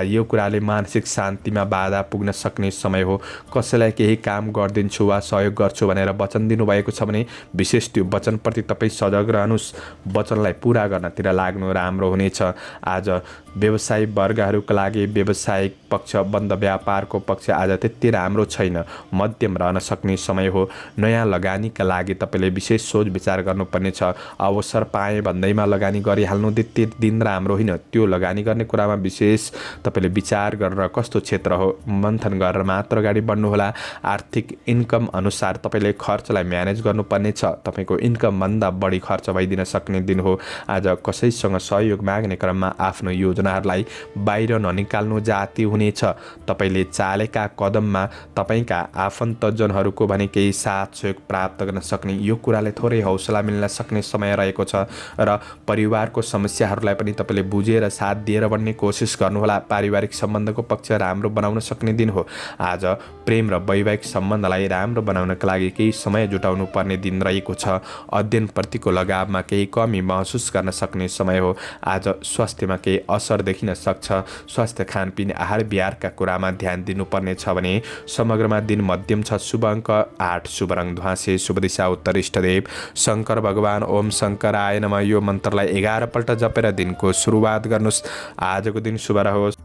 यो कुराले मानसिक शान्तिमा बाधा पुग्न सक्ने समय हो। कसैलाई केही काम गरिदिन्छु वा सहयोग गर्छु भनेर वचन दिनुभएको छ भने विशेष त्यो वचनप्रति तपाईँ सजग रहनुहोस्। वचनलाई पुरा गर्नतिर लाग्नु राम्रो हुनेछ। आज व्यवसायी वर्गहरूका लागि व्यावसायिक पक्ष बन्द व्यापारको पक्ष आज त्यति राम्रो छैन, मध्यम रहन सक्ने समय हो। नयाँ लगानीका लागि तपाईँले विशेष सोच विचार गर्नुपर्नेछ। अवसर पाएँ भन्दैमा लगानी गरिहाल्नु त्यति दिन राम्रो होइन। त्यो लगानी गर्ने कुरामा विशेष तपाईँले विचार गरेर कस्तो क्षेत्र हो मन्थन गरेर मात्र अगाडि बढ्नुहोला। आर्थिक इन्कम अनुसार तपाईँले खर्चलाई म्यानेज गर्नुपर्नेछ। तपाईँको इन्कमभन्दा बढी खर्च भइदिन सक्ने दिन हो। आज कसैसँग सहयोग माग्ने क्रममा आफ्नो योजनाहरूलाई बाहिर ननिकाल्नु जाति हुनेछ। तपाईँले चालेका कदममा तपाईँका आफन्तजनहरूको भने केही साथ सहयोग प्राप्त गर्न सक्ने यो कुराले थोरै हौसला मिल्न सक्ने समय रहेको छ र परिवारको समस्याहरूलाई पनि तपाईँले बुझेर साथ दिएर बढ्ने कोसिस गर्नुहोला। पारिवारिक सम्बन्धको पक्ष राम्रो बनाउन सक्ने दिन हो। आज प्रेम र वैवाहिक सम्बन्धलाई राम्रो बनाउनका लागि केही समय जुटाउनु पर्ने दिन रहेको छ। अध्ययनप्रतिको लगावमा केही कमी महसुस गर्न सक्ने समय हो। आज स्वास्थ्यमा केही असर देखिन सक्छ। स्वास्थ्य खानपिन आहार विहारका कुरामा ध्यान दिनुपर्ने छ भने समग्रमा दिन मध्यम छ। शुभ अङ्क 8, शुभ रङ ध्वाँसे, शुभ दिशा उत्तर, इष्टदेव शङ्कर भगवान ओम शङ्कराय नमः यो मन्त्रलाई 11 पल्ट जपेर दिनको सुरुवात गर्नुहोस्। आजको दिन शुभ रहोस्।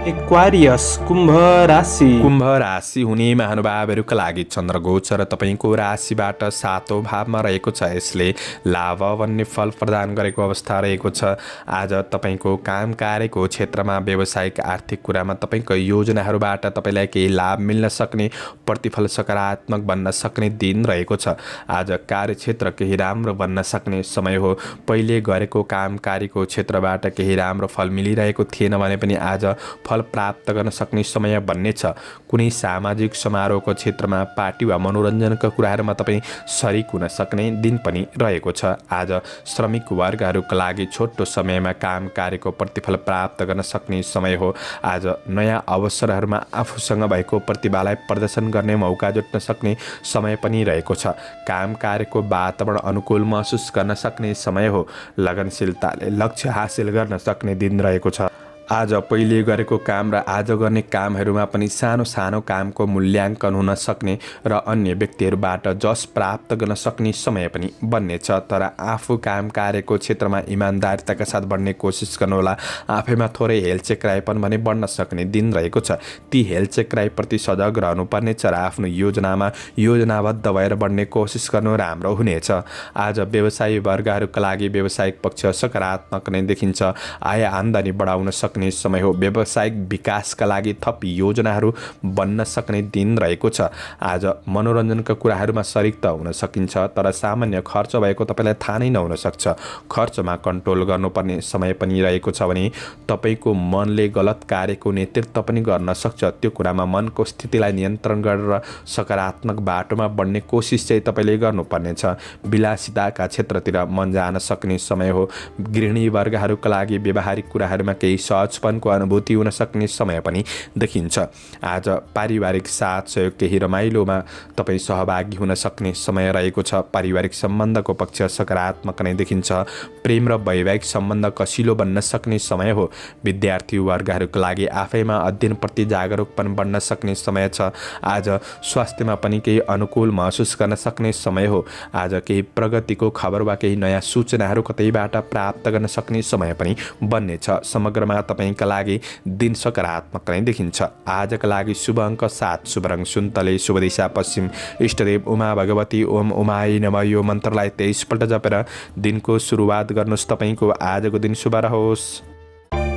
एक्वारियस कुम्भ राशि। कुम्भ राशि हुने महानुभावहरूका लागि चन्द्रगोचर तपाईँको राशिबाट 7औं भावमा रहेको छ। यसले लाभ भन्ने फल प्रदान गरेको अवस्था रहेको छ। आज तपाईँको काम कार्यको क्षेत्रमा व्यावसायिक आर्थिक कुरामा तपाईँको योजनाहरूबाट तपाईँलाई केही लाभ मिल्न सक्ने, प्रतिफल सकारात्मक बन्न सक्ने दिन रहेको छ। आज कार्यक्षेत्र केही राम्रो बन्न सक्ने समय हो। पहिले गरेको काम कार्यको क्षेत्रबाट केही राम्रो फल मिलिरहेको थिएन भने पनि आज फल प्राप्त गर्न सक्ने समय बन्नेछ। कुनै सामाजिक समारोहको क्षेत्रमा पार्टी वा मनोरञ्जनका कुराहरूमा तपाईँ सरिक हुन सक्ने दिन पनि रहेको छ। आज श्रमिक वर्गहरूका लागि छोटो समयमा काम कार्यको प्रतिफल प्राप्त गर्न सक्ने समय हो। आज नयाँ अवसरहरूमा आफूसँग भएको प्रतिभालाई प्रदर्शन गर्ने मौका जुट्न सक्ने समय पनि रहेको छ। काम कार्यको वातावरण अनुकूल महसुस गर्न सक्ने समय हो। लगनशीलताले लक्ष्य हासिल गर्न सक्ने दिन रहेको छ। आज पहिले गरेको काम र आज गर्ने कामहरूमा पनि सानो सानो कामको मूल्याङ्कन हुन सक्ने र अन्य व्यक्तिहरूबाट जस प्राप्त गर्न सक्ने समय पनि बन्नेछ। तर आफू काम कार्यको क्षेत्रमा इमान्दारिताका साथ बढ्ने कोसिस गर्नुहोला। आफैमा थोरै हेलचेक्राइपन भने बढ्न सक्ने दिन रहेको छ। ती हेलचेक्राइप्रति सजग रहनुपर्नेछ र आफ्नो योजनामा योजनाबद्ध भएर बढ्ने कोसिस गर्नु राम्रो हुनेछ। आज व्यवसायी वर्गहरूका लागि व्यावसायिक पक्ष सकारात्मक नै देखिन्छ। आय आम्दानी बढाउन सक्ने समय हो। व्यावसायिक विकासका लागि थप योजनाहरू बन्न सक्ने दिन रहेको छ। आज मनोरञ्जनका कुराहरूमा सरिक त हुन सकिन्छ, तर सामान्य खर्च भएको तपाईँलाई थाहा नै नहुन सक्छ। खर्चमा कन्ट्रोल गर्नुपर्ने समय पनि रहेको छ भने तपाईँको मनले गलत कार्यको नेतृत्व पनि गर्न सक्छ। त्यो कुरामा मनको स्थितिलाई नियन्त्रण गरेर सकारात्मक बाटोमा बढ्ने कोसिस चाहिँ तपाईँले गर्नुपर्नेछ। विलासिताका क्षेत्रतिर मन जान सक्ने समय हो। गृहिणी वर्गहरूका लागि व्यवहारिक कुराहरूमा केही सहजपनको अनुभूति हुन सक्ने समय पनि देखिन्छ। आज पारिवारिक साथ सहयोग केही रमाइलोमा तपाईँ सहभागी हुन सक्ने समय रहेको छ। पारिवारिक सम्बन्धको पक्ष सकारात्मक नै देखिन्छ। प्रेम र वैवाहिक सम्बन्ध कसिलो बन्न सक्ने समय हो। विद्यार्थी वर्गहरूका लागि आफैमा अध्ययनप्रति जागरुकपन बन्न सक्ने समय छ। आज स्वास्थ्यमा पनि केही अनुकूल महसुस गर्न सक्ने समय हो। आज केही प्रगतिको खबर वा केही नयाँ सूचनाहरू कतैबाट प्राप्त गर्न सक्ने समय पनि बन्नेछ। समग्रमा तपाईँका लागि दिन सकारात्मक नै देखिन्छ। आजका लागि शुभ अङ्क 7, शुभ रङ सुन्तले, शुभ दिशा पश्चिम, इष्टदेव उमा भगवती ओम उमाई नमः यो मन्त्रलाई 23 पल्ट जपेर दिनको सुरुवात गर्नुहोस्। तपाईँको आजको दिन शुभ रहोस्।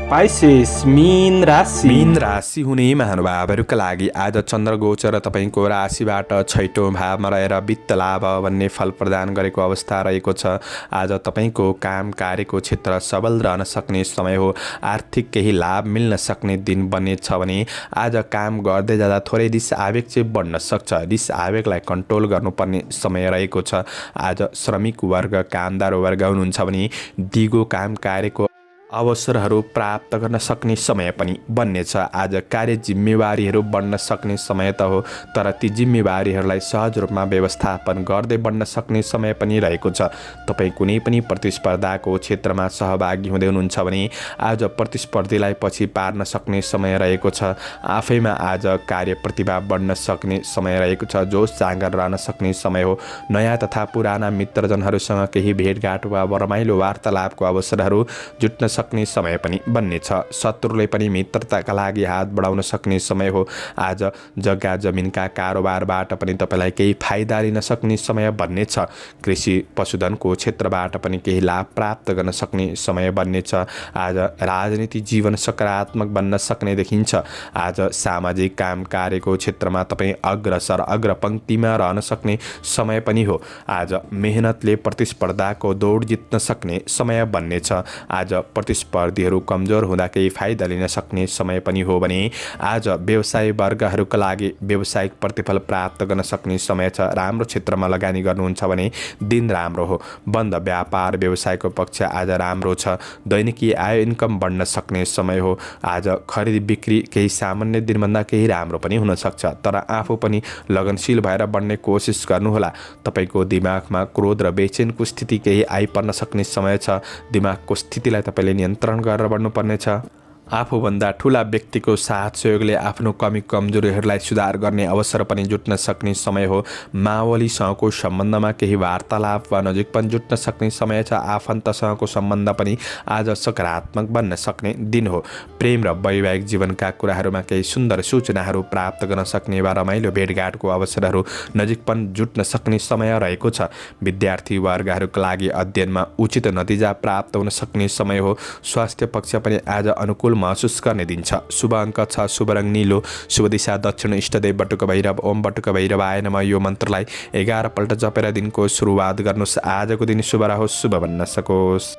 पाइसेस मीन राशि। मीन राशि हुने महानुभावहरूका लागि आज चन्द्र गोचर तपाईँको राशिबाट छैटौँ भावमा रहेर वित्त लाभ भन्ने फल प्रदान गरेको अवस्था रहेको छ। आज तपाईँको काम कार्यको क्षेत्र सबल रहन सक्ने समय हो। आर्थिक केही लाभ मिल्न सक्ने दिन बन्नेछ भने आज काम गर्दै जाँदा थोरै रिस आवेग चाहिँ बढ्न सक्छ। रिस आवेगलाई कन्ट्रोल गर्नुपर्ने समय रहेको छ। आज श्रमिक वर्ग कामदार वर्ग हुनुहुन्छ भने दिगो काम कार्यको अवसरहरू प्राप्त गर्न सक्ने समय पनि बन्नेछ। आज कार्य जिम्मेवारीहरू बढ्न सक्ने समय त हो, तर ती जिम्मेवारीहरूलाई सहज रूपमा व्यवस्थापन गर्दै बढ्न सक्ने समय पनि रहेको छ। तपाईँ कुनै पनि प्रतिस्पर्धाको क्षेत्रमा सहभागी हुँदै हुनुहुन्छ भने आज प्रतिस्पर्धीलाई पछि पार्न सक्ने समय रहेको छ। आफैमा आज कार्य प्रतिभा बढ्न सक्ने समय रहेको छ। जोस जाँगर रहन सक्ने समय हो। नयाँ तथा पुराना मित्रजनहरूसँग केही भेटघाट वा रमाइलो वार्तालापको अवसरहरू जुट्न सक्ने समय पनि बन्नेछ। शत्रुले पनि मित्रताका लागि हात बढाउन सक्ने समय हो। आज जग्गा जमिनका कारोबारबाट पनि तपाईँलाई केही फाइदा लिन सक्ने समय बन्नेछ। कृषि पशुधनको क्षेत्रबाट पनि केही लाभ प्राप्त गर्न सक्ने समय बन्नेछ। आज राजनीति जीवन सकारात्मक बन्न सक्ने देखिन्छ। आज सामाजिक काम कार्यको क्षेत्रमा तपाईँ अग्रसर अग्रपङ्क्तिमा रहन सक्ने समय पनि हो। आज मेहनतले प्रतिस्पर्धाको दौड जित्न सक्ने समय बन्नेछ। आज प्रतिस्पर्धीहरू कमजोर हुँदा केही फाइदा लिन सक्ने समय पनि हो भने आज व्यवसाय वर्गहरूका लागि व्यावसायिक प्रतिफल प्राप्त गर्न सक्ने समय छ। राम्रो क्षेत्रमा लगानी गर्नुहुन्छ भने दिन राम्रो हो। बन्द व्यापार व्यवसायको पक्ष आज राम्रो छ। दैनिकी आय इन्कम बढ्न सक्ने समय हो। आज खरिद बिक्री केही सामान्य दिनभन्दा केही राम्रो पनि हुन सक्छ, तर आफू पनि लगनशील भएर बढ्ने कोसिस गर्नुहोला। तपाईँको दिमागमा क्रोध र बेचैनको स्थिति केही आइपर्न सक्ने समय छ। दिमागको स्थितिलाई तपाईँले नियन्त्रण गरेर बढ्नुपर्नेछ। आफूभन्दा ठुला व्यक्तिको साथ सहयोगले आफ्नो कमी कमजोरीहरूलाई सुधार गर्ने अवसर पनि जुट्न सक्ने समय हो। मावलीसँगको सम्बन्धमा केही वार्तालाप वा नजिकपन जुट्न सक्ने समय छ। आफन्तसँगको सम्बन्ध पनि आज सकारात्मक बन्न सक्ने दिन हो। प्रेम र वैवाहिक जीवनका कुराहरूमा केही सुन्दर सूचनाहरू प्राप्त गर्न सक्ने वा रमाइलो भेटघाटको अवसरहरू नजिकपन जुट्न सक्ने समय रहेको छ। विद्यार्थी वर्गहरूका लागि अध्ययनमा उचित नतिजा प्राप्त हुन सक्ने समय हो। स्वास्थ्य पक्ष पनि आज अनुकूल महसुस गर्ने दिन छ। शुभ अङ्क छ शुभ रङ नीलो, शुभ दिशा दक्षिण, इष्टदेव बटुक भैरव। ओम बटुक भैरवाय नमः यो मन्त्रलाई 11 पल्ट जपेर दिनको सुरुवात गर्नुहोस्। आजको दिन शुभ रहोस्, शुभ बन्न सकोस्।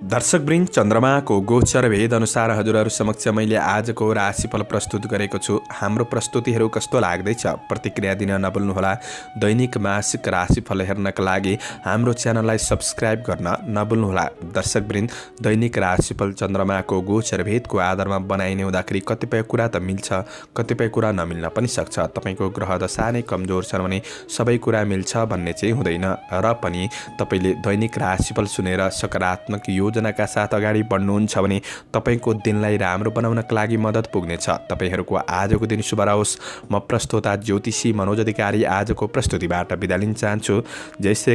दर्शकवृन्द, चन्द्रमाको गोचर भेद अनुसार हजुरहरू समक्ष मैले आजको राशिफल प्रस्तुत गरेको छु। हाम्रो प्रस्तुतिहरू कस्तो लाग्दैछ प्रतिक्रिया दिन नभुल्नुहोला। दैनिक मासिक राशिफल हेर्नका लागि हाम्रो च्यानललाई सब्सक्राइब गर्न नभुल्नुहोला। दर्शकवृन्द, दैनिक राशिफल चन्द्रमाको गोचर भेदको आधारमा बनाइने हुँदाखेरि कतिपय कुरा त मिल्छ, कतिपय कुरा नमिल्न पनि सक्छ। तपाईँको ग्रह दशा नै कमजोर छन् भने सबै कुरा मिल्छ भन्ने चाहिँ हुँदैन। र पनि तपाईँले दैनिक राशिफल सुनेर सकारात्मक योजनाका साथ अगाडि बढ्नुहुन्छ भने तपाईँको दिनलाई राम्रो बनाउनका लागि मद्दत पुग्नेछ। तपाईँहरूको आजको दिन शुभ रहोस्। म प्रस्तोता ज्योतिषी मनोज अधिकारी आजको प्रस्तुतिबाट बिदा लिन चाहन्छु। जय श्री